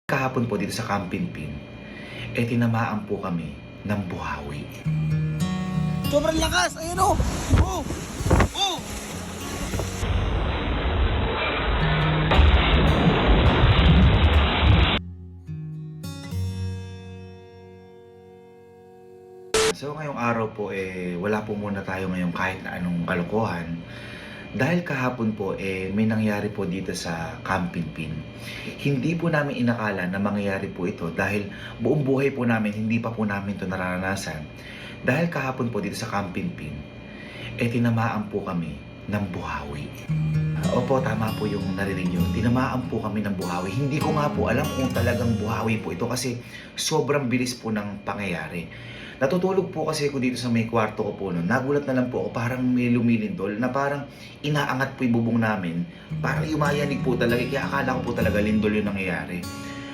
Kahapon po dito sa Camping-Pin, tinamaan po kami ng buhawi. Sobrang lakas! Ayun o! Oh! Oh! So ngayong araw po wala po muna tayo ngayong kahit na anong kalokohan. Dahil kahapon po may nangyari po dito sa Camping-Pin. Hindi po namin inakala na mangyayari po ito dahil buong buhay po namin hindi pa po namin ito nararanasan. Dahil kahapon po dito sa Camping-Pin, tinamaan po kami ng buhawi. Opo, tama po yung narinig nyo. Tinamaan po kami ng buhawi. Hindi ko nga po alam kung talagang buhawi po ito kasi sobrang bilis po ng pangyayari. Natutulog po kasi ako dito sa may kwarto ko po noon. Nagulat na lang po ako, parang may lumilindol na parang inaangat po yung bubong namin. Parang yumayanig po talaga, kaya akala ko po talaga lindol yung nangyayari.